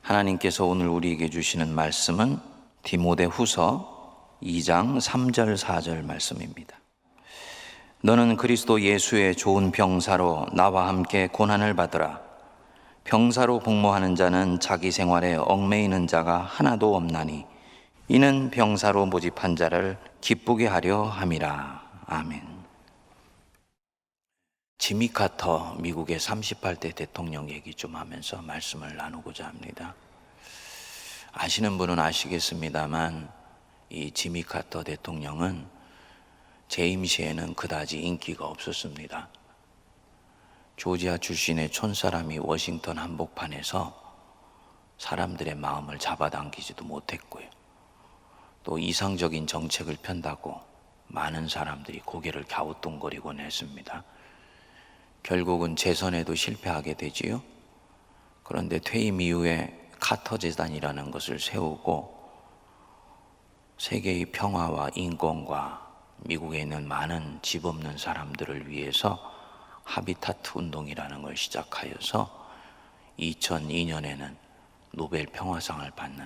하나님께서 오늘 우리에게 주시는 말씀은 디모데후서 2장 3절 4절 말씀입니다. 너는 그리스도 예수의 좋은 병사로 나와 함께 고난을 받으라. 병사로 복무하는 자는 자기 생활에 얽매이는 자가 하나도 없나니 이는 병사로 모집한 자를 기쁘게 하려 함이라. 아멘. 지미 카터 미국의 38대 대통령 얘기 좀 하면서 말씀을 나누고자 합니다. 아시는 분은 아시겠습니다만 이 지미 카터 대통령은 재임 시에는 그다지 인기가 없었습니다. 조지아 출신의 촌사람이 워싱턴 한복판에서 사람들의 마음을 잡아당기지도 못했고요. 또 이상적인 정책을 편다고 많은 사람들이 고개를 갸우뚱거리곤 했습니다. 결국은 재선에도 실패하게 되지요. 그런데 퇴임 이후에 카터 재단이라는 것을 세우고 세계의 평화와 인권과 미국에 있는 많은 집 없는 사람들을 위해서 하비타트 운동이라는 걸 시작하여서 2002년에는 노벨 평화상을 받는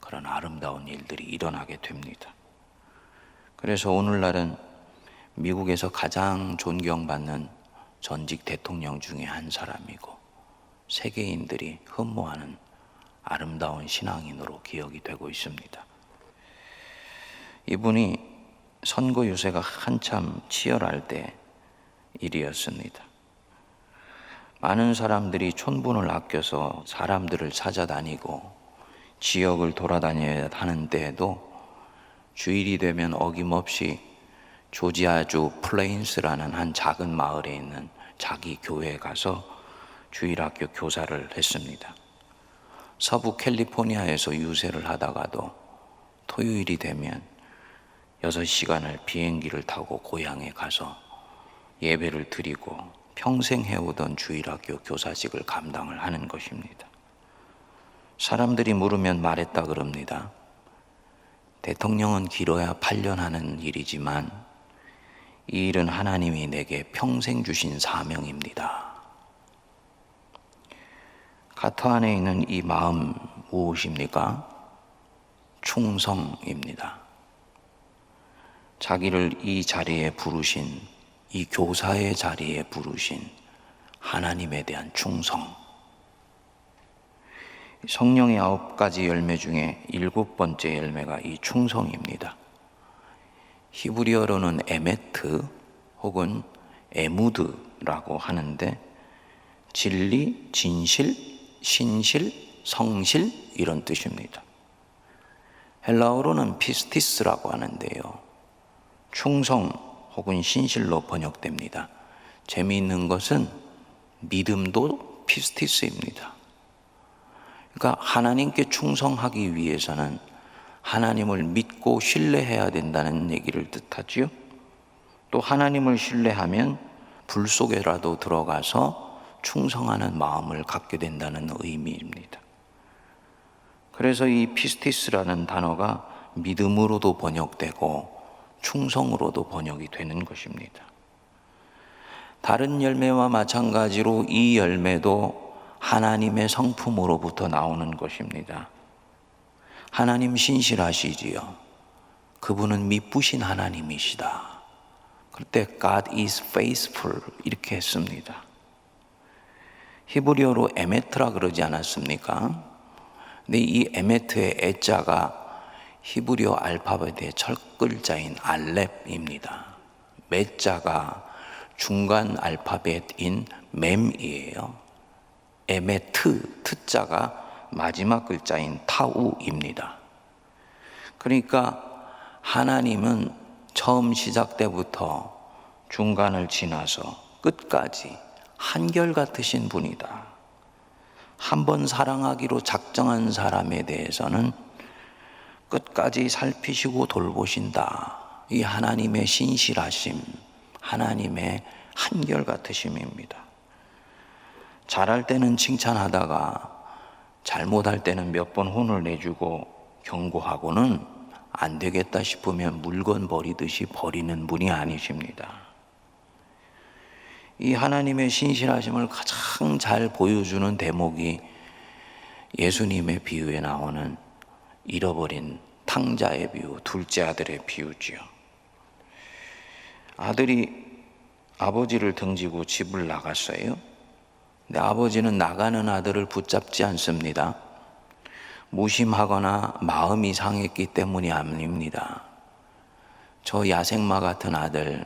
그런 아름다운 일들이 일어나게 됩니다. 그래서 오늘날은 미국에서 가장 존경받는 전직 대통령 중에 한 사람이고 세계인들이 흠모하는 아름다운 신앙인으로 기억이 되고 있습니다. 이분이 선거 유세가 한참 치열할 때 일이었습니다. 많은 사람들이 촌분을 아껴서 사람들을 찾아다니고 지역을 돌아다녀야 하는데도 주일이 되면 어김없이 조지아주 플레인스라는 한 작은 마을에 있는 자기 교회에 가서 주일학교 교사를 했습니다. 서부 캘리포니아에서 유세를 하다가도 토요일이 되면 6시간을 비행기를 타고 고향에 가서 예배를 드리고 평생 해오던 주일학교 교사직을 감당을 하는 것입니다. 사람들이 물으면 말했다 그럽니다. 대통령은 길어야 8년 하는 일이지만 이 일은 하나님이 내게 평생 주신 사명입니다. 카터 안에 있는 이 마음 무엇입니까? 충성입니다. 자기를 이 자리에 부르신, 이 교사의 자리에 부르신 하나님에 대한 충성. 성령의 9가지 열매 중에 7번째 열매가 이 충성입니다. 히브리어로는 에메트 혹은 에무드라고 하는데 진리, 진실, 신실, 성실 이런 뜻입니다. 헬라어로는 피스티스라고 하는데요. 충성 혹은 신실로 번역됩니다. 재미있는 것은 믿음도 피스티스입니다. 그러니까 하나님께 충성하기 위해서는 하나님을 믿고 신뢰해야 된다는 얘기를 뜻하지요. 또 하나님을 신뢰하면 불 속에라도 들어가서 충성하는 마음을 갖게 된다는 의미입니다. 그래서 이 피스티스라는 단어가 믿음으로도 번역되고 충성으로도 번역이 되는 것입니다. 다른 열매와 마찬가지로 이 열매도 하나님의 성품으로부터 나오는 것입니다. 하나님 신실하시지요. 그분은 미쁘신 하나님이시다. 그때 God is faithful 이렇게 했습니다. 히브리어로 에메트라 그러지 않았습니까? 근데 이 에메트의 에자가 히브리어 알파벳의 첫 글자인 알렙입니다. 메자가 중간 알파벳인 mem이에요. 에메트, 트자가 마지막 글자인 타우입니다. 그러니까 하나님은 처음 시작 때부터 중간을 지나서 끝까지 한결같으신 분이다. 한 번 사랑하기로 작정한 사람에 대해서는 끝까지 살피시고 돌보신다. 이 하나님의 신실하심, 하나님의 한결같으심입니다. 잘할 때는 칭찬하다가 잘못할 때는 몇 번 혼을 내주고 경고하고는 안 되겠다 싶으면 물건 버리듯이 버리는 분이 아니십니다. 이 하나님의 신실하심을 가장 잘 보여주는 대목이 예수님의 비유에 나오는 잃어버린 탕자의 비유, 둘째 아들의 비유지요. 아들이 아버지를 등지고 집을 나갔어요. 근데 아버지는 나가는 아들을 붙잡지 않습니다. 무심하거나 마음이 상했기 때문이 아닙니다. 저 야생마 같은 아들,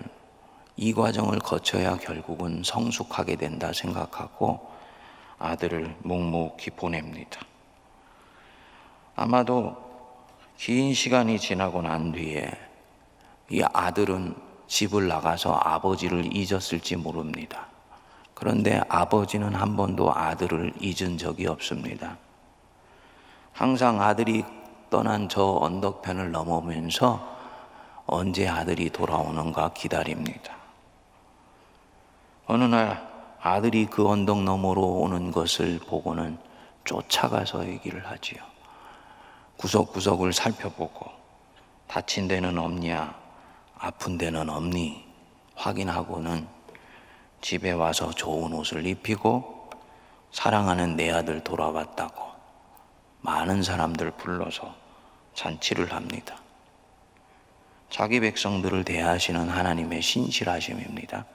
이 과정을 거쳐야 결국은 성숙하게 된다 생각하고 아들을 묵묵히 보냅니다. 아마도 긴 시간이 지나고 난 뒤에 이 아들은 집을 나가서 아버지를 잊었을지 모릅니다. 그런데 아버지는 한 번도 아들을 잊은 적이 없습니다. 항상 아들이 떠난 저 언덕편을 넘으면서 언제 아들이 돌아오는가 기다립니다. 어느 날 아들이 그 언덕 너머로 오는 것을 보고는 쫓아가서 얘기를 하지요. 구석구석을 살펴보고 다친 데는 없냐, 아픈 데는 없니 확인하고는 집에 와서 좋은 옷을 입히고 사랑하는 내 아들 돌아왔다고 많은 사람들 불러서 잔치를 합니다. 자기 백성들을 대하시는 하나님의 신실하심입니다.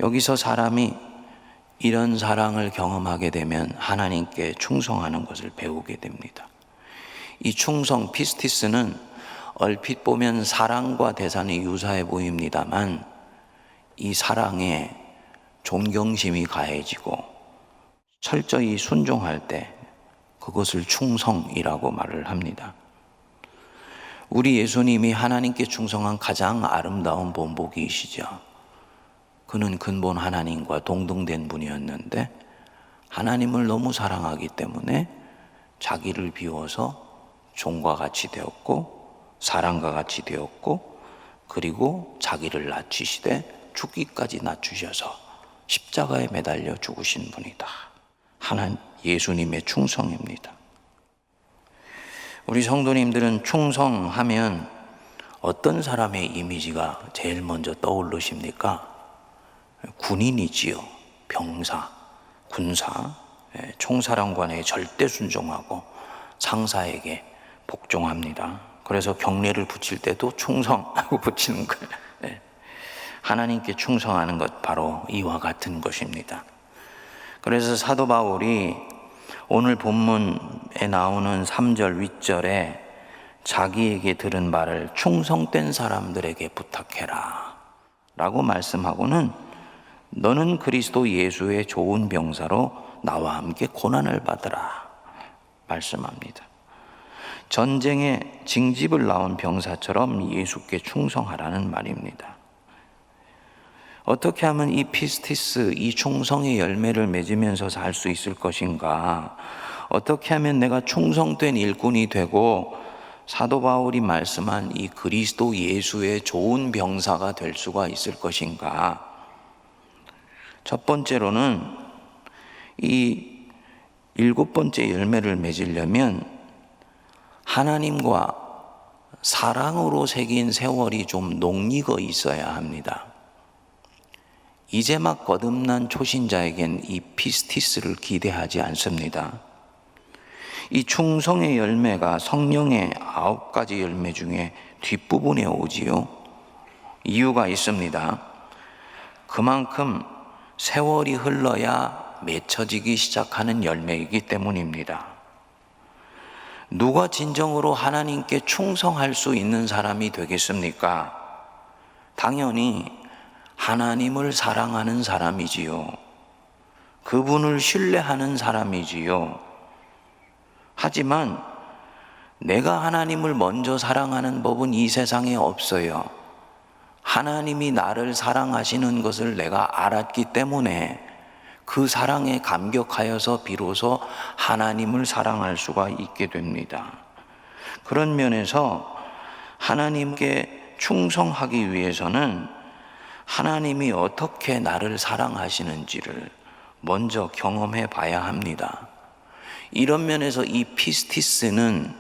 여기서 사람이 이런 사랑을 경험하게 되면 하나님께 충성하는 것을 배우게 됩니다. 이 충성, 피스티스는 얼핏 보면 사랑과 대산이 유사해 보입니다만 이 사랑에 존경심이 가해지고 철저히 순종할 때 그것을 충성이라고 말을 합니다. 우리 예수님이 하나님께 충성한 가장 아름다운 본보기이시죠. 그는 근본 하나님과 동등된 분이었는데 하나님을 너무 사랑하기 때문에 자기를 비워서 종과 같이 되었고 사람과 같이 되었고 그리고 자기를 낮추시되 죽기까지 낮추셔서 십자가에 매달려 죽으신 분이다. 하나님 예수님의 충성입니다. 우리 성도님들은 충성하면 어떤 사람의 이미지가 제일 먼저 떠오르십니까? 군인이지요. 병사, 군사, 총사령관에 절대 순종하고 상사에게 복종합니다. 그래서 경례를 붙일 때도 충성하고 붙이는 거예요. 하나님께 충성하는 것 바로 이와 같은 것입니다. 그래서 사도 바울이 오늘 본문에 나오는 3절 윗절에 자기에게 들은 말을 충성된 사람들에게 부탁해라 라고 말씀하고는 너는 그리스도 예수의 좋은 병사로 나와 함께 고난을 받으라 말씀합니다. 전쟁에 징집을 나온 병사처럼 예수께 충성하라는 말입니다. 어떻게 하면 이 피스티스, 이 충성의 열매를 맺으면서 살 수 있을 것인가? 어떻게 하면 내가 충성된 일꾼이 되고 사도 바울이 말씀한 이 그리스도 예수의 좋은 병사가 될 수가 있을 것인가? 첫 번째로는 이 7번째 열매를 맺으려면 하나님과 사랑으로 새긴 세월이 좀 녹익어 있어야 합니다. 이제 막 거듭난 초신자에겐 이 피스티스를 기대하지 않습니다. 이 충성의 열매가 성령의 9가지 열매 중에 뒷부분에 오지요. 이유가 있습니다. 그만큼 세월이 흘러야 맺혀지기 시작하는 열매이기 때문입니다. 누가 진정으로 하나님께 충성할 수 있는 사람이 되겠습니까? 당연히 하나님을 사랑하는 사람이지요. 그분을 신뢰하는 사람이지요. 하지만 내가 하나님을 먼저 사랑하는 법은 이 세상에 없어요. 하나님이 나를 사랑하시는 것을 내가 알았기 때문에 그 사랑에 감격하여서 비로소 하나님을 사랑할 수가 있게 됩니다. 그런 면에서 하나님께 충성하기 위해서는 하나님이 어떻게 나를 사랑하시는지를 먼저 경험해 봐야 합니다. 이런 면에서 이 피스티스는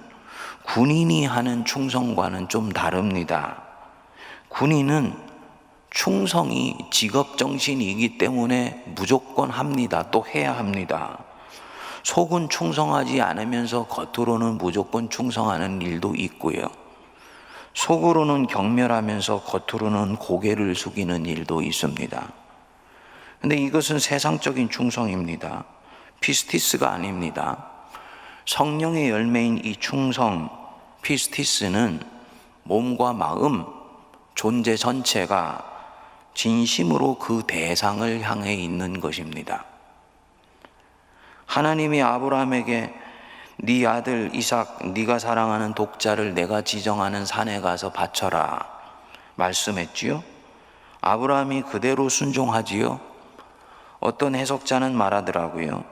군인이 하는 충성과는 좀 다릅니다. 군인은 충성이 직업정신이기 때문에 무조건 합니다. 또 해야 합니다. 속은 충성하지 않으면서 겉으로는 무조건 충성하는 일도 있고요. 속으로는 경멸하면서 겉으로는 고개를 숙이는 일도 있습니다. 근데 이것은 세상적인 충성입니다. 피스티스가 아닙니다. 성령의 열매인 이 충성, 피스티스는 몸과 마음, 존재 전체가 진심으로 그 대상을 향해 있는 것입니다. 하나님이 아브라함에게 네 아들 이삭, 네가 사랑하는 독자를 내가 지정하는 산에 가서 바쳐라 말씀했지요. 아브라함이 그대로 순종하지요. 어떤 해석자는 말하더라고요.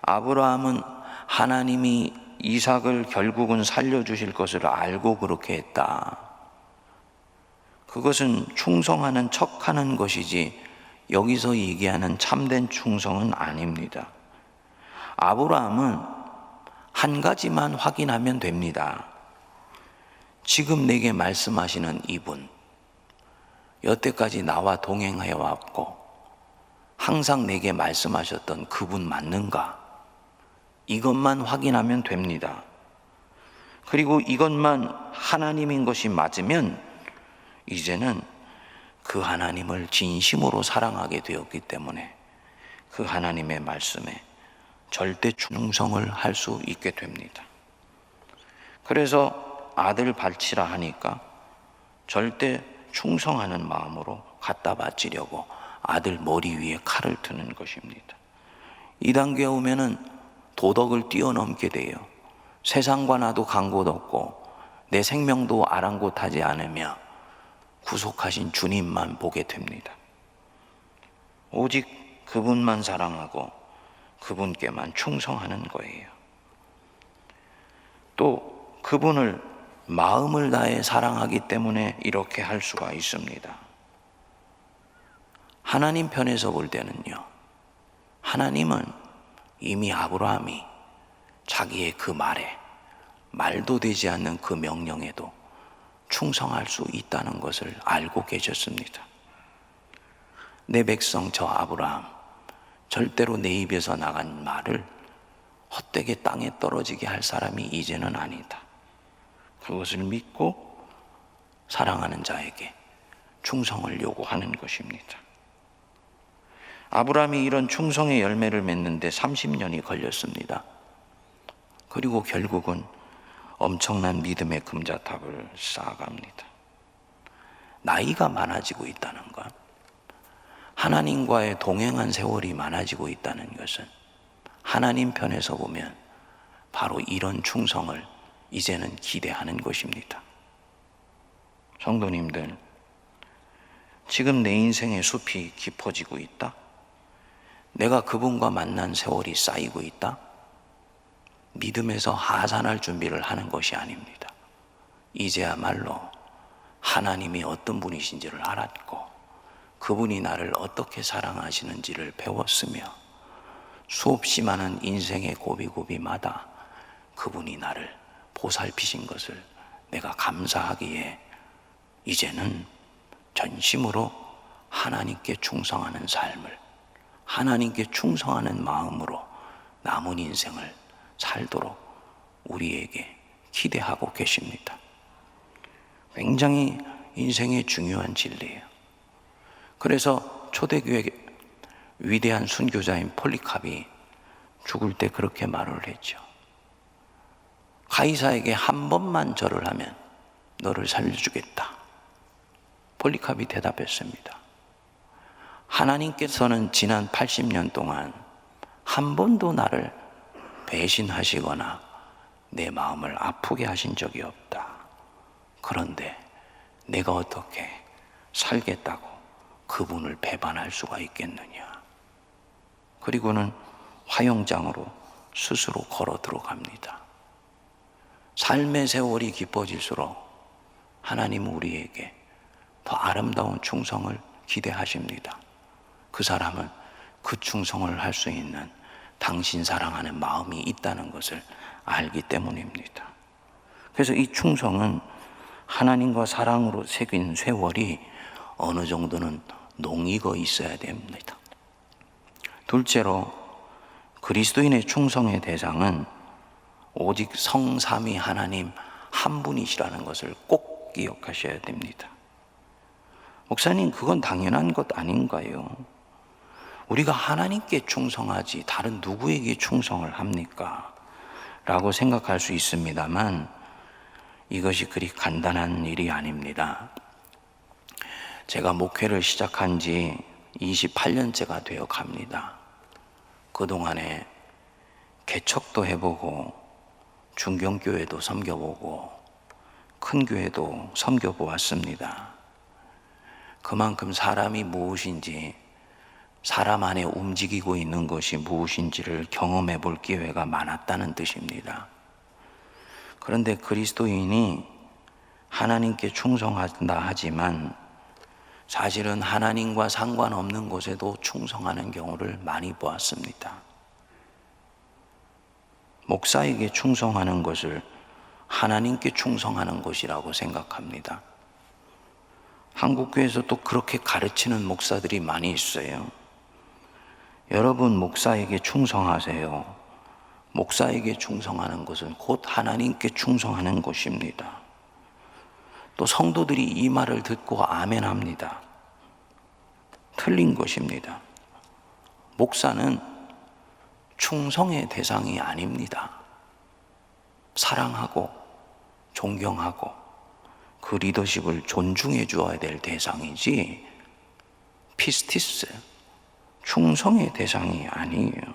아브라함은 하나님이 이삭을 결국은 살려주실 것을 알고 그렇게 했다. 그것은 충성하는 척하는 것이지 여기서 얘기하는 참된 충성은 아닙니다. 아브라함은 한 가지만 확인하면 됩니다. 지금 내게 말씀하시는 이분, 여태까지 나와 동행해 왔고 항상 내게 말씀하셨던 그분 맞는가? 이것만 확인하면 됩니다. 그리고 이것만 하나님인 것이 맞으면 이제는 그 하나님을 진심으로 사랑하게 되었기 때문에 그 하나님의 말씀에 절대 충성을 할 수 있게 됩니다. 그래서 아들 바치라 하니까 절대 충성하는 마음으로 갖다 바치려고 아들 머리 위에 칼을 트는 것입니다. 이 단계에 오면은 도덕을 뛰어넘게 돼요. 세상과 나도 간 곳 없고 내 생명도 아랑곳하지 않으며 구속하신 주님만 보게 됩니다. 오직 그분만 사랑하고 그분께만 충성하는 거예요. 또 그분을 마음을 다해 사랑하기 때문에 이렇게 할 수가 있습니다. 하나님 편에서 볼 때는요, 하나님은 이미 아브라함이 자기의 그 말에, 말도 되지 않는 그 명령에도 충성할 수 있다는 것을 알고 계셨습니다. 내 백성 저 아브라함, 절대로 내 입에서 나간 말을 헛되게 땅에 떨어지게 할 사람이 이제는 아니다. 그것을 믿고 사랑하는 자에게 충성을 요구하는 것입니다. 아브라함이 이런 충성의 열매를 맺는데 30년이 걸렸습니다. 그리고 결국은 엄청난 믿음의 금자탑을 쌓아갑니다. 나이가 많아지고 있다는 것, 하나님과의 동행한 세월이 많아지고 있다는 것은 하나님 편에서 보면 바로 이런 충성을 이제는 기대하는 것입니다. 성도님들, 지금 내 인생의 숲이 깊어지고 있다? 내가 그분과 만난 세월이 쌓이고 있다? 믿음에서 하산할 준비를 하는 것이 아닙니다. 이제야말로 하나님이 어떤 분이신지를 알았고 그분이 나를 어떻게 사랑하시는지를 배웠으며 수없이 많은 인생의 고비고비마다 그분이 나를 보살피신 것을 내가 감사하기에 이제는 전심으로 하나님께 충성하는 삶을, 하나님께 충성하는 마음으로 남은 인생을 살도록 우리에게 기대하고 계십니다. 굉장히 인생의 중요한 진리예요. 그래서 초대교회 위대한 순교자인 폴리캅이 죽을 때 그렇게 말을 했죠. 가이사에게 한 번만 절을 하면 너를 살려주겠다. 폴리캅이 대답했습니다. 하나님께서는 지난 80년 동안 한 번도 나를 배신하시거나 내 마음을 아프게 하신 적이 없다. 그런데 내가 어떻게 살겠다고 그분을 배반할 수가 있겠느냐. 그리고는 화영장으로 스스로 걸어 들어갑니다. 삶의 세월이 깊어질수록 하나님은 우리에게 더 아름다운 충성을 기대하십니다. 그 사람은 그 충성을 할 수 있는 당신 사랑하는 마음이 있다는 것을 알기 때문입니다. 그래서 이 충성은 하나님과 사랑으로 새긴 세월이 어느 정도는 농익어 있어야 됩니다. 둘째로 그리스도인의 충성의 대상은 오직 성삼위 하나님 한 분이시라는 것을 꼭 기억하셔야 됩니다. 목사님, 그건 당연한 것 아닌가요? 우리가 하나님께 충성하지 다른 누구에게 충성을 합니까? 라고 생각할 수 있습니다만 이것이 그리 간단한 일이 아닙니다. 제가 목회를 시작한 지 28년째가 되어 갑니다. 그동안에 개척도 해보고 중경교회도 섬겨보고 큰 교회도 섬겨보았습니다. 그만큼 사람이 무엇인지, 사람 안에 움직이고 있는 것이 무엇인지를 경험해 볼 기회가 많았다는 뜻입니다. 그런데 그리스도인이 하나님께 충성한다 하지만 사실은 하나님과 상관없는 곳에도 충성하는 경우를 많이 보았습니다. 목사에게 충성하는 것을 하나님께 충성하는 것이라고 생각합니다. 한국교회에서 또 그렇게 가르치는 목사들이 많이 있어요. 여러분, 목사에게 충성하세요. 목사에게 충성하는 것은 곧 하나님께 충성하는 것입니다. 또 성도들이 이 말을 듣고 아멘합니다. 틀린 것입니다. 목사는 충성의 대상이 아닙니다. 사랑하고 존경하고 그 리더십을 존중해 주어야 될 대상이지 피스티스, 충성의 대상이 아니에요.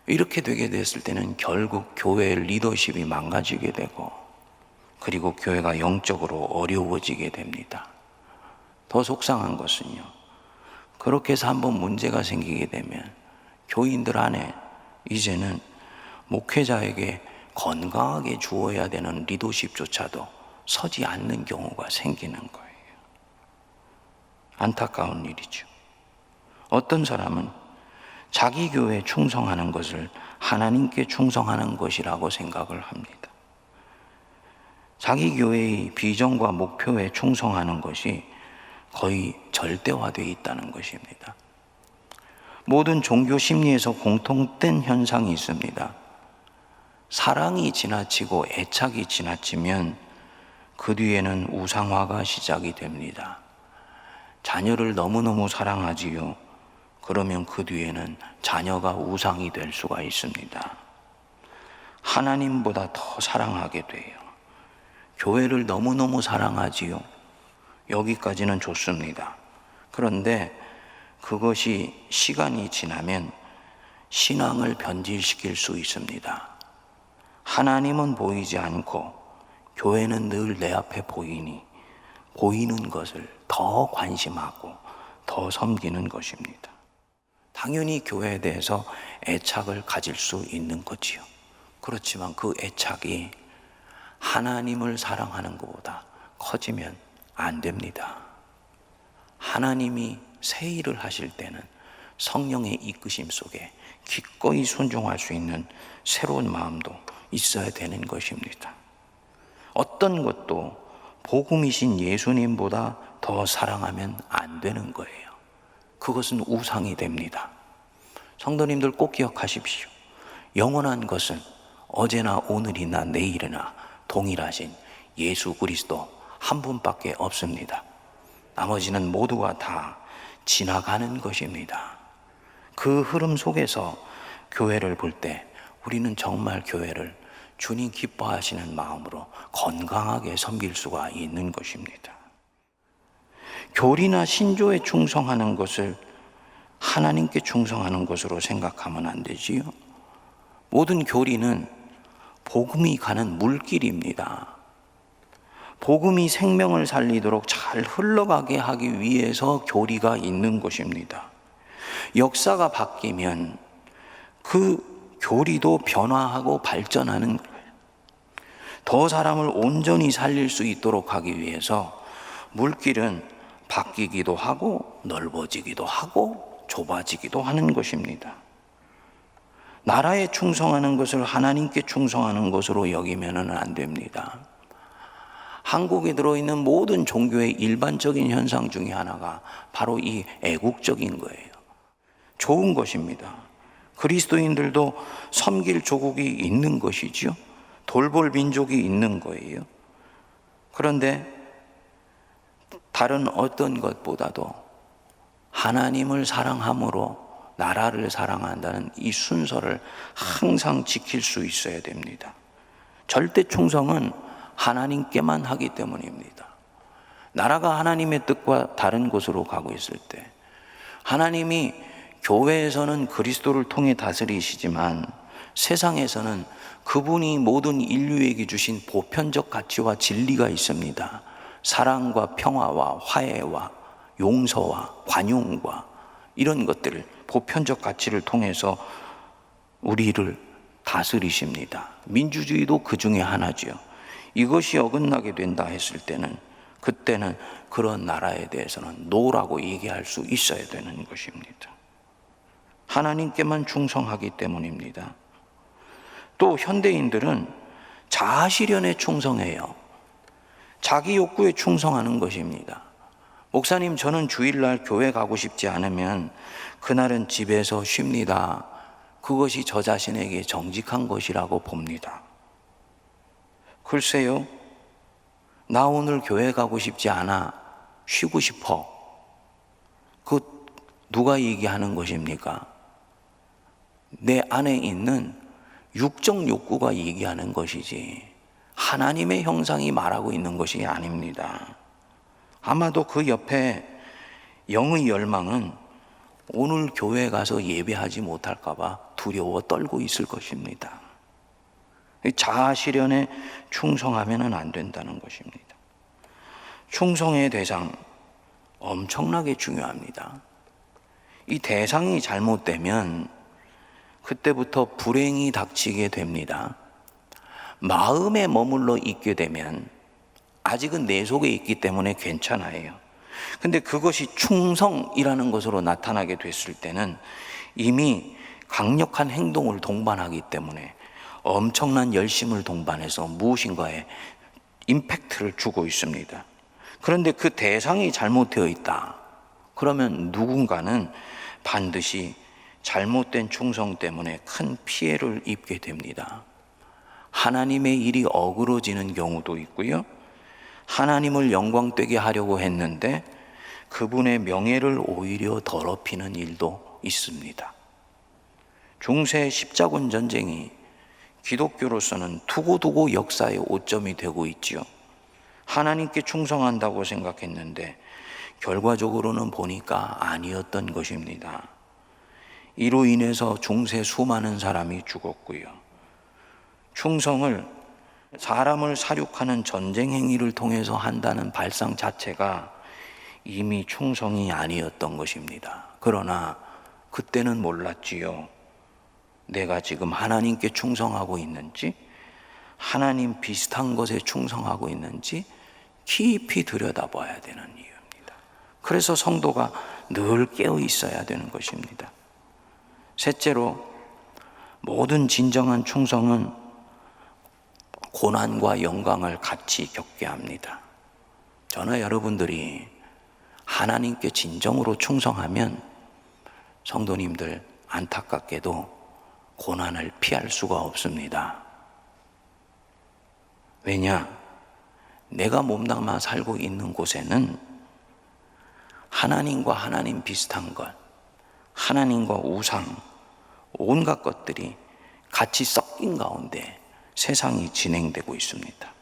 이렇게 되게 됐을 때는 결국 교회의 리더십이 망가지게 되고 그리고 교회가 영적으로 어려워지게 됩니다. 더 속상한 것은요, 그렇게 해서 한번 문제가 생기게 되면 교인들 안에 이제는 목회자에게 건강하게 주어야 되는 리더십조차도 서지 않는 경우가 생기는 거예요. 안타까운 일이죠. 어떤 사람은 자기 교회에 충성하는 것을 하나님께 충성하는 것이라고 생각을 합니다. 자기 교회의 비전과 목표에 충성하는 것이 거의 절대화되어 있다는 것입니다. 모든 종교 심리에서 공통된 현상이 있습니다. 사랑이 지나치고 애착이 지나치면 그 뒤에는 우상화가 시작이 됩니다. 자녀를 너무너무 사랑하지요. 그러면 그 뒤에는 자녀가 우상이 될 수가 있습니다. 하나님보다 더 사랑하게 돼요. 교회를 너무너무 사랑하지요. 여기까지는 좋습니다. 그런데 그것이 시간이 지나면 신앙을 변질시킬 수 있습니다. 하나님은 보이지 않고 교회는 늘 내 앞에 보이니 보이는 것을 더 관심하고 더 섬기는 것입니다. 당연히 교회에 대해서 애착을 가질 수 있는 거지요. 그렇지만 그 애착이 하나님을 사랑하는 것보다 커지면 안 됩니다. 하나님이 새 일을 하실 때는 성령의 이끄심 속에 기꺼이 순종할 수 있는 새로운 마음도 있어야 되는 것입니다. 어떤 것도 복음이신 예수님보다 더 사랑하면 안 되는 거예요. 그것은 우상이 됩니다. 성도님들 꼭 기억하십시오. 영원한 것은 어제나 오늘이나 내일이나 동일하신 예수 그리스도 한 분밖에 없습니다. 나머지는 모두가 다 지나가는 것입니다. 그 흐름 속에서 교회를 볼 때 우리는 정말 교회를 주님 기뻐하시는 마음으로 건강하게 섬길 수가 있는 것입니다. 교리나 신조에 충성하는 것을 하나님께 충성하는 것으로 생각하면 안 되지요. 모든 교리는 복음이 가는 물길입니다. 복음이 생명을 살리도록 잘 흘러가게 하기 위해서 교리가 있는 것입니다. 역사가 바뀌면 그 교리도 변화하고 발전하는 거예요. 더 사람을 온전히 살릴 수 있도록 하기 위해서 물길은 바뀌기도 하고 넓어지기도 하고 좁아지기도 하는 것입니다. 나라에 충성하는 것을 하나님께 충성하는 것으로 여기면 안 됩니다. 한국에 들어있는 모든 종교의 일반적인 현상 중에 하나가 바로 이 애국적인 거예요. 좋은 것입니다. 그리스도인들도 섬길 조국이 있는 것이지요. 돌볼 민족이 있는 거예요. 그런데 다른 어떤 것보다도 하나님을 사랑함으로 나라를 사랑한다는 이 순서를 항상 지킬 수 있어야 됩니다. 절대 충성은 하나님께만 하기 때문입니다. 나라가 하나님의 뜻과 다른 곳으로 가고 있을 때, 하나님이 교회에서는 그리스도를 통해 다스리시지만 세상에서는 그분이 모든 인류에게 주신 보편적 가치와 진리가 있습니다. 사랑과 평화와 화해와 용서와 관용과 이런 것들을, 보편적 가치를 통해서 우리를 다스리십니다. 민주주의도 그 중에 하나지요. 이것이 어긋나게 된다 했을 때는, 그때는 그런 나라에 대해서는 노라고 얘기할 수 있어야 되는 것입니다. 하나님께만 충성하기 때문입니다. 또 현대인들은 자아실현에 충성해요. 자기 욕구에 충성하는 것입니다. 목사님, 저는 주일날 교회 가고 싶지 않으면 그날은 집에서 쉽니다. 그것이 저 자신에게 정직한 것이라고 봅니다. 글쎄요, 나 오늘 교회 가고 싶지 않아, 쉬고 싶어. 그 누가 얘기하는 것입니까? 내 안에 있는 육적 욕구가 얘기하는 것이지 하나님의 형상이 말하고 있는 것이 아닙니다. 아마도 그 옆에 영의 열망은 오늘 교회 가서 예배하지 못할까 봐 두려워 떨고 있을 것입니다. 자아 실현에 충성하면 안 된다는 것입니다. 충성의 대상 엄청나게 중요합니다. 이 대상이 잘못되면 그때부터 불행이 닥치게 됩니다. 마음에 머물러 있게 되면 아직은 내 속에 있기 때문에 괜찮아요. 근데 그것이 충성이라는 것으로 나타나게 됐을 때는 이미 강력한 행동을 동반하기 때문에 엄청난 열심을 동반해서 무엇인가에 임팩트를 주고 있습니다. 그런데 그 대상이 잘못되어 있다. 그러면 누군가는 반드시 잘못된 충성 때문에 큰 피해를 입게 됩니다. 하나님의 일이 어그러지는 경우도 있고요. 하나님을 영광되게 하려고 했는데 그분의 명예를 오히려 더럽히는 일도 있습니다. 중세 십자군 전쟁이 기독교로서는 두고두고 역사의 오점이 되고 있지요. 하나님께 충성한다고 생각했는데 결과적으로는 보니까 아니었던 것입니다. 이로 인해서 중세 수많은 사람이 죽었고요. 충성을 사람을 사륙하는 전쟁 행위를 통해서 한다는 발상 자체가 이미 충성이 아니었던 것입니다. 그러나 그때는 몰랐지요. 내가 지금 하나님께 충성하고 있는지, 하나님 비슷한 것에 충성하고 있는지 깊이 들여다봐야 되는 이유입니다. 그래서 성도가 늘 깨어 있어야 되는 것입니다. 셋째로, 모든 진정한 충성은 고난과 영광을 같이 겪게 합니다. 저나 여러분들이 하나님께 진정으로 충성하면 성도님들 안타깝게도 고난을 피할 수가 없습니다. 왜냐? 내가 몸담아 살고 있는 곳에는 하나님과 하나님 비슷한 것, 하나님과 우상, 온갖 것들이 같이 섞인 가운데 세상이 진행되고 있습니다.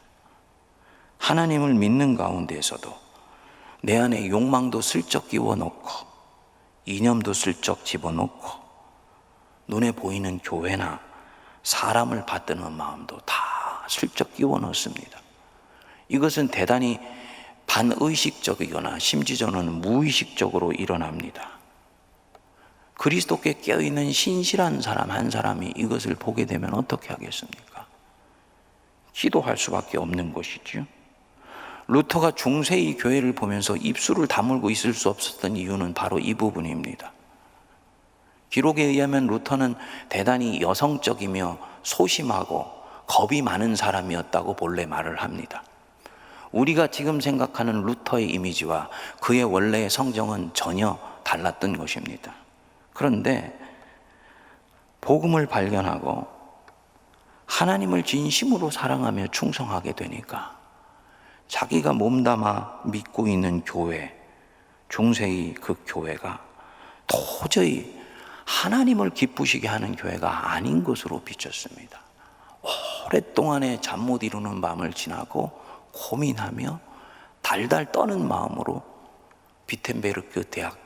하나님을 믿는 가운데에서도 내 안에 욕망도 슬쩍 끼워놓고 이념도 슬쩍 집어넣고 눈에 보이는 교회나 사람을 받드는 마음도 다 슬쩍 끼워 넣습니다. 이것은 대단히 반의식적이거나 심지어는 무의식적으로 일어납니다. 그리스도께 깨어있는 신실한 사람 한 사람이 이것을 보게 되면 어떻게 하겠습니까? 기도할 수밖에 없는 것이죠. 루터가 중세의 교회를 보면서 입술을 다물고 있을 수 없었던 이유는 바로 이 부분입니다. 기록에 의하면 루터는 대단히 여성적이며 소심하고 겁이 많은 사람이었다고 본래 말을 합니다. 우리가 지금 생각하는 루터의 이미지와 그의 원래의 성정은 전혀 달랐던 것입니다. 그런데 복음을 발견하고 하나님을 진심으로 사랑하며 충성하게 되니까 자기가 몸담아 믿고 있는 교회, 중세의 그 교회가 도저히 하나님을 기쁘시게 하는 교회가 아닌 것으로 비쳤습니다. 오랫동안의 잠 못 이루는 밤을 지나고 고민하며 달달 떠는 마음으로 비텐베르크 대학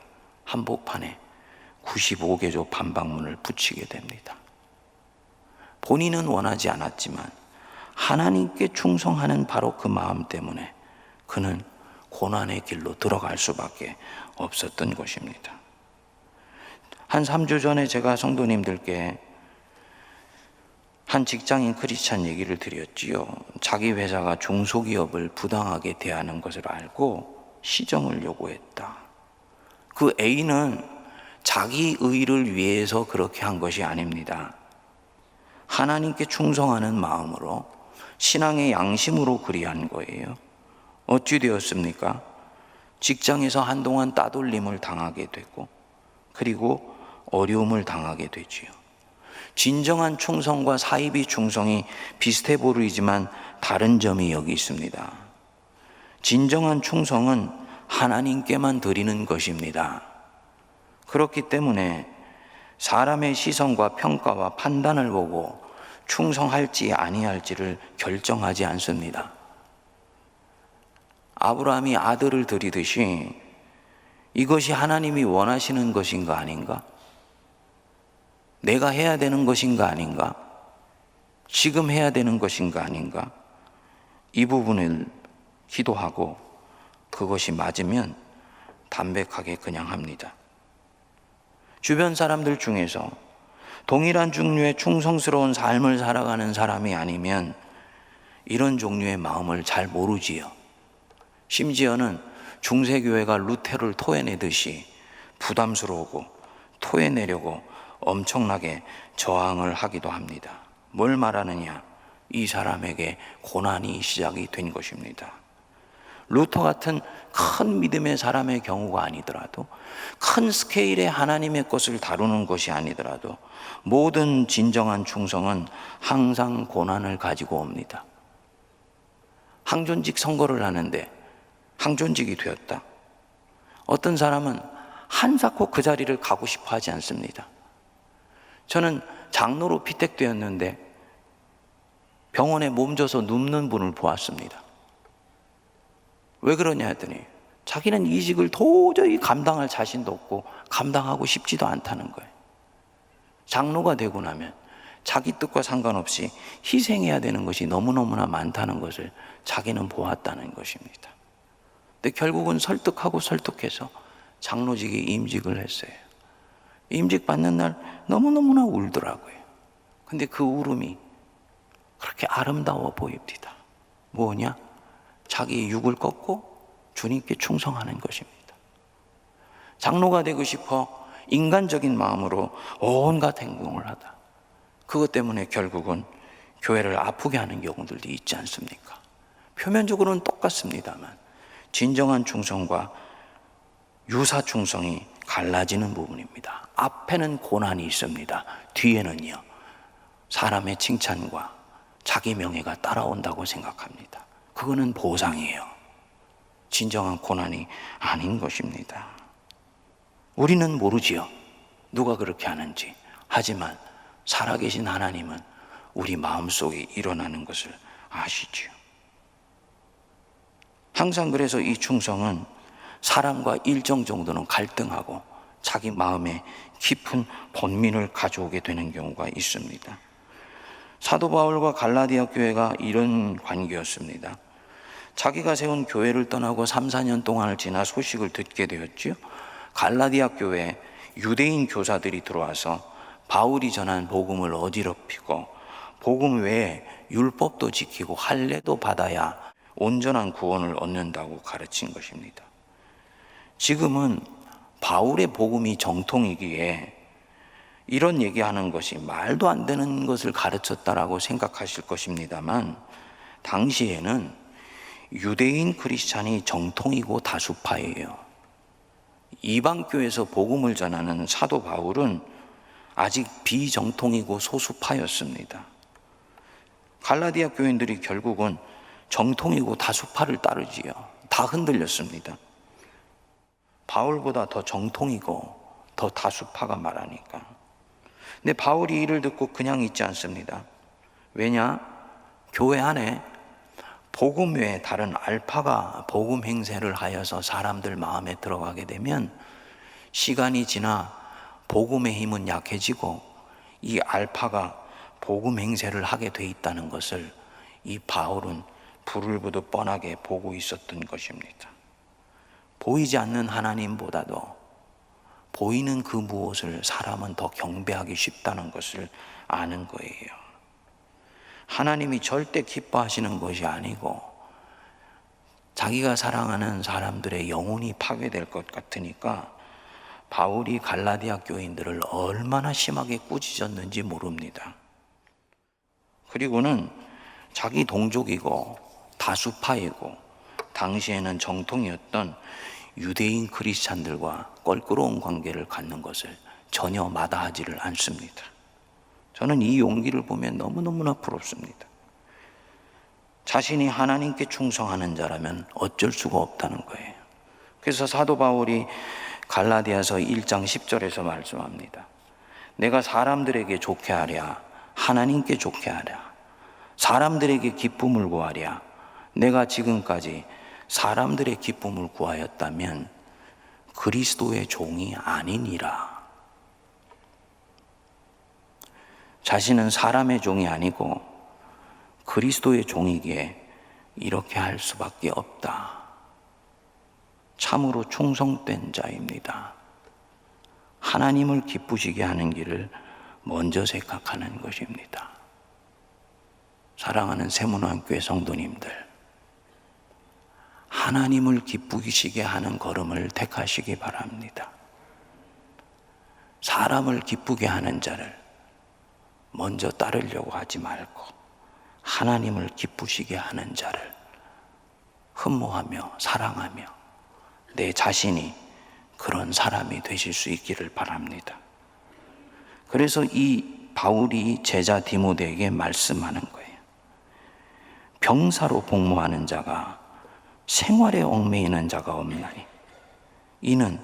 한복판에 95개조 반박문을 붙이게 됩니다. 본인은 원하지 않았지만 하나님께 충성하는 바로 그 마음 때문에 그는 고난의 길로 들어갈 수밖에 없었던 것입니다. 한 3주 전에 제가 성도님들께 한 직장인 크리스찬 얘기를 드렸지요. 자기 회사가 중소기업을 부당하게 대하는 것을 알고 시정을 요구했다. 그 A는 자기 의를 위해서 그렇게 한 것이 아닙니다. 하나님께 충성하는 마음으로 신앙의 양심으로 그리한 거예요. 어찌 되었습니까? 직장에서 한동안 따돌림을 당하게 되고 그리고 어려움을 당하게 되지요. 진정한 충성과 사이비 충성이 비슷해 보이지만 다른 점이 여기 있습니다. 진정한 충성은 하나님께만 드리는 것입니다. 그렇기 때문에 사람의 시선과 평가와 판단을 보고 충성할지 아니할지를 결정하지 않습니다. 아브라함이 아들을 드리듯이 이것이 하나님이 원하시는 것인가 아닌가? 내가 해야 되는 것인가 아닌가? 지금 해야 되는 것인가 아닌가? 이 부분을 기도하고 그것이 맞으면 담백하게 그냥 합니다. 주변 사람들 중에서 동일한 종류의 충성스러운 삶을 살아가는 사람이 아니면 이런 종류의 마음을 잘 모르지요. 심지어는 중세교회가 루테를 토해내듯이 부담스러우고 토해내려고 엄청나게 저항을 하기도 합니다. 뭘 말하느냐? 이 사람에게 고난이 시작이 된 것입니다. 루터 같은 큰 믿음의 사람의 경우가 아니더라도, 큰 스케일의 하나님의 것을 다루는 것이 아니더라도 모든 진정한 충성은 항상 고난을 가지고 옵니다. 항존직 선거를 하는데 항존직이 되었다. 어떤 사람은 한사코 그 자리를 가고 싶어 하지 않습니다. 저는 장로로 피택되었는데 병원에 몸져서 눕는 분을 보았습니다. 왜 그러냐 했더니 자기는 이직을 도저히 감당할 자신도 없고 감당하고 싶지도 않다는 거예요. 장로가 되고 나면 자기 뜻과 상관없이 희생해야 되는 것이 너무너무나 많다는 것을 자기는 보았다는 것입니다. 근데 결국은 설득해서 장로직에 임직을 했어요. 임직 받는 날 너무너무나 울더라고요. 근데 그 울음이 그렇게 아름다워 보입니다. 뭐냐? 자기의 육을 꺾고 주님께 충성하는 것입니다. 장로가 되고 싶어 인간적인 마음으로 온갖 행동을 하다. 그것 때문에 결국은 교회를 아프게 하는 경우들도 있지 않습니까? 표면적으로는 똑같습니다만 진정한 충성과 유사 충성이 갈라지는 부분입니다. 앞에는 고난이 있습니다. 뒤에는요, 사람의 칭찬과 자기 명예가 따라온다고 생각합니다. 그거는 보상이에요. 진정한 고난이 아닌 것입니다. 우리는 모르지요. 누가 그렇게 하는지. 하지만 살아계신 하나님은 우리 마음속에 일어나는 것을 아시지요. 항상 그래서 이 충성은 사람과 일정 정도는 갈등하고 자기 마음에 깊은 번민을 가져오게 되는 경우가 있습니다. 사도 바울과 갈라디아 교회가 이런 관계였습니다. 자기가 세운 교회를 떠나고 3, 4년 동안을 지나 소식을 듣게 되었지요. 갈라디아 교회에 유대인 교사들이 들어와서 바울이 전한 복음을 어지럽히고 복음 외에 율법도 지키고 할례도 받아야 온전한 구원을 얻는다고 가르친 것입니다. 지금은 바울의 복음이 정통이기에 이런 얘기하는 것이 말도 안 되는 것을 가르쳤다라고 생각하실 것입니다만, 당시에는 유대인 크리스찬이 정통이고 다수파예요. 이방교에서 복음을 전하는 사도 바울은 아직 비정통이고 소수파였습니다. 갈라디아 교인들이 결국은 정통이고 다수파를 따르지요. 다 흔들렸습니다. 바울보다 더 정통이고 더 다수파가 말하니까. 근데 바울이 이를 듣고 그냥 있지 않습니다. 왜냐? 교회 안에 복음 외에 다른 알파가 복음 행세를 하여서 사람들 마음에 들어가게 되면 시간이 지나 복음의 힘은 약해지고 이 알파가 복음 행세를 하게 돼 있다는 것을 이 바울은 불을 보듯 뻔하게 보고 있었던 것입니다. 보이지 않는 하나님보다도 보이는 그 무엇을 사람은 더 경배하기 쉽다는 것을 아는 거예요. 하나님이 절대 기뻐하시는 것이 아니고 자기가 사랑하는 사람들의 영혼이 파괴될 것 같으니까 바울이 갈라디아 교인들을 얼마나 심하게 꾸짖었는지 모릅니다. 그리고는 자기 동족이고 다수파이고 당시에는 정통이었던 유대인 크리스찬들과 껄끄러운 관계를 갖는 것을 전혀 마다하지를 않습니다. 저는 이 용기를 보면 너무너무나 부럽습니다. 자신이 하나님께 충성하는 자라면 어쩔 수가 없다는 거예요. 그래서 사도 바울이 갈라디아서 1장 10절에서 말씀합니다. 내가 사람들에게 좋게 하랴, 하나님께 좋게 하랴, 사람들에게 기쁨을 구하랴, 내가 지금까지 사람들의 기쁨을 구하였다면 그리스도의 종이 아니니라. 자신은 사람의 종이 아니고 그리스도의 종이기에 이렇게 할 수밖에 없다. 참으로 충성된 자입니다. 하나님을 기쁘시게 하는 길을 먼저 생각하는 것입니다. 사랑하는 세문안교회 성도님들, 하나님을 기쁘시게 하는 걸음을 택하시기 바랍니다. 사람을 기쁘게 하는 자를 먼저 따르려고 하지 말고 하나님을 기쁘시게 하는 자를 흠모하며 사랑하며 내 자신이 그런 사람이 되실 수 있기를 바랍니다. 그래서 이 바울이 제자 디모데에게 말씀하는 거예요. 병사로 복무하는 자가 생활에 얽매이는 자가 없나니 이는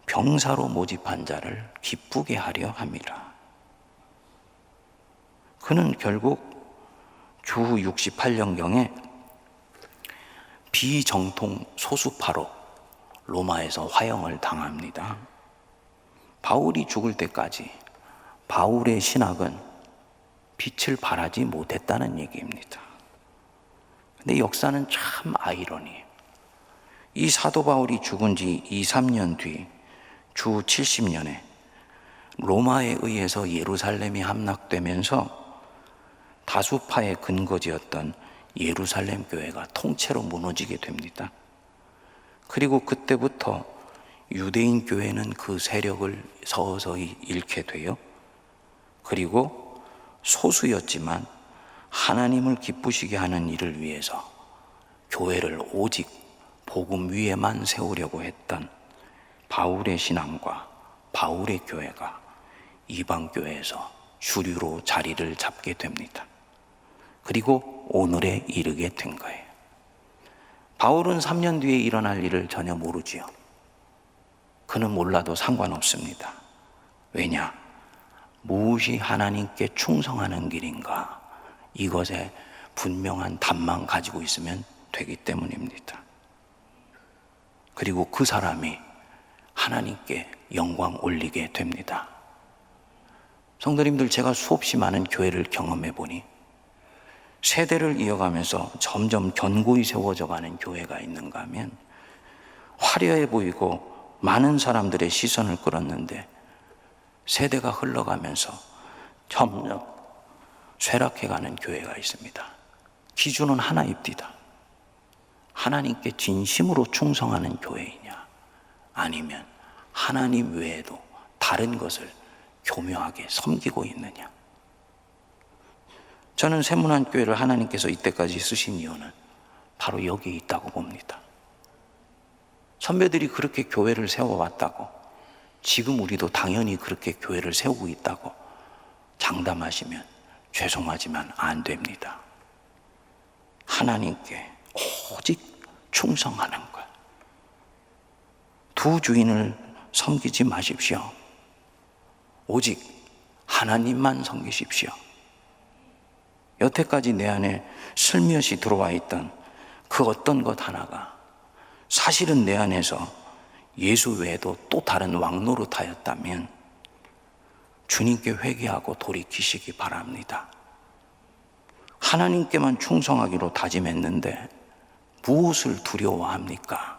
병사로 모집한 자를 기쁘게 하려 함이라. 그는 결국 주후 68년경에 비정통 소수파로 로마에서 화형을 당합니다. 바울이 죽을 때까지 바울의 신학은 빛을 발하지 못했다는 얘기입니다. 근데 역사는 참 아이러니해요. 이 사도 바울이 죽은 지 2, 3년 뒤 주 70년에 로마에 의해서 예루살렘이 함락되면서 다수파의 근거지였던 예루살렘 교회가 통째로 무너지게 됩니다. 그리고 그때부터 유대인 교회는 그 세력을 서서히 잃게 돼요. 그리고 소수였지만 하나님을 기쁘시게 하는 일을 위해서 교회를 오직 복음 위에만 세우려고 했던 바울의 신앙과 바울의 교회가 이방 교회에서 주류로 자리를 잡게 됩니다. 그리고 오늘에 이르게 된 거예요. 바울은 3년 뒤에 일어날 일을 전혀 모르지요. 그는 몰라도 상관없습니다. 왜냐? 무엇이 하나님께 충성하는 길인가? 이것에 분명한 답만 가지고 있으면 되기 때문입니다. 그리고 그 사람이 하나님께 영광 올리게 됩니다. 성도님들, 제가 수없이 많은 교회를 경험해 보니 세대를 이어가면서 점점 견고히 세워져 가는 교회가 있는가 하면 화려해 보이고 많은 사람들의 시선을 끌었는데 세대가 흘러가면서 점점 쇠락해가는 교회가 있습니다. 기준은 하나입니다. 하나님께 진심으로 충성하는 교회이냐, 아니면 하나님 외에도 다른 것을 교묘하게 섬기고 있느냐. 저는 세문안교회를 하나님께서 이때까지 쓰신 이유는 바로 여기에 있다고 봅니다. 선배들이 그렇게 교회를 세워왔다고, 지금 우리도 당연히 그렇게 교회를 세우고 있다고 장담하시면 죄송하지만 안 됩니다. 하나님께 오직 충성하는 것. 두 주인을 섬기지 마십시오. 오직 하나님만 섬기십시오. 여태까지 내 안에 슬며시 들어와 있던 그 어떤 것 하나가 사실은 내 안에서 예수 외에도 또 다른 왕노릇하였다면 주님께 회개하고 돌이키시기 바랍니다. 하나님께만 충성하기로 다짐했는데 무엇을 두려워합니까?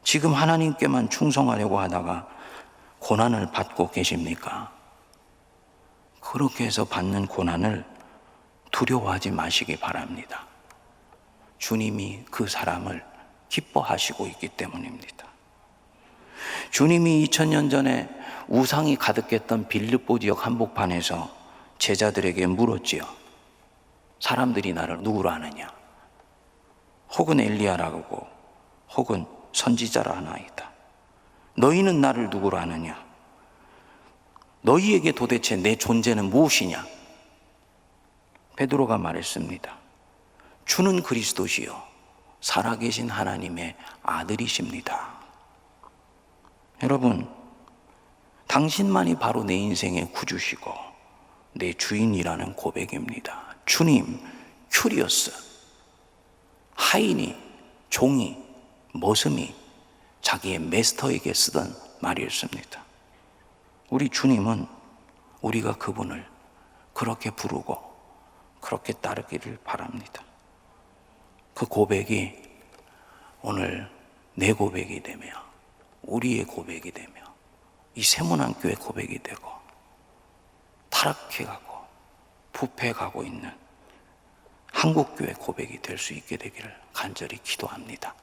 지금 하나님께만 충성하려고 하다가 고난을 받고 계십니까? 그렇게 해서 받는 고난을 두려워하지 마시기 바랍니다. 주님이 그 사람을 기뻐하시고 있기 때문입니다. 주님이 2000년 전에 우상이 가득했던 빌립보 지역 한복판에서 제자들에게 물었지요. 사람들이 나를 누구로 아느냐? 혹은 엘리야라고, 혹은 선지자라 하나이다. 너희는 나를 누구로 아느냐? 너희에게 도대체 내 존재는 무엇이냐? 베드로가 말했습니다. 주는 그리스도시요 살아계신 하나님의 아들이십니다. 여러분, 당신만이 바로 내 인생의 구주시고 내 주인이라는 고백입니다. 주님, 큐리어스, 하인이, 종이, 머슴이 자기의 마스터에게 쓰던 말이었습니다. 우리 주님은 우리가 그분을 그렇게 부르고 그렇게 따르기를 바랍니다. 그 고백이 오늘 내 고백이 되며 우리의 고백이 되며 이 세문안교회 고백이 되고 타락해가고 부패해가고 있는 한국교회 고백이 될 수 있게 되기를 간절히 기도합니다.